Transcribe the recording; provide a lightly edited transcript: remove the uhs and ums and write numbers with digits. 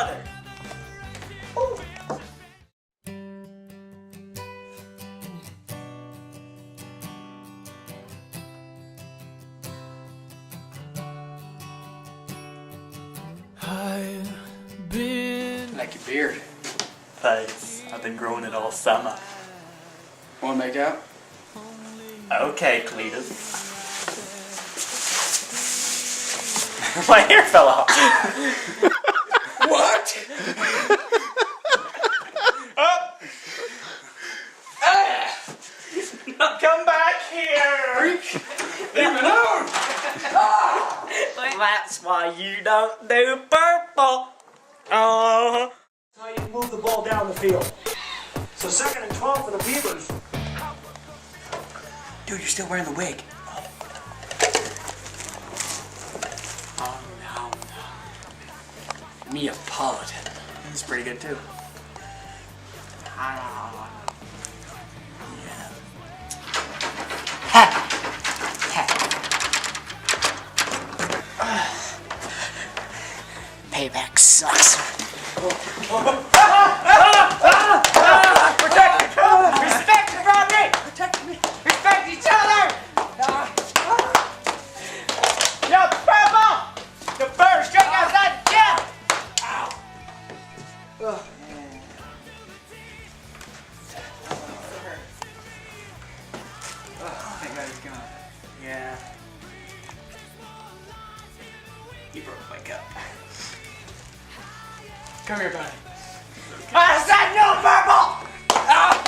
other. Ooh. I've been... Like your beard. Thanks. I've been growing it all summer. Wanna make out? Okay, Cletus. My hair fell off. What? Up. Come back here. Freak! Leave me alone! That's why you don't do purple. Now you move the ball down the field. So 2nd and 12 for the Beavers. Dude, you're still wearing the wig. Oh no. Neapolitan. That's pretty good too. Payback sucks. Respect the Rodney! Respect each other! Yo, Purple! The bird straight outside the gym! Thank God he's gone. Yeah. He broke my cup. Come here, buddy. I said no, Purple! Ah!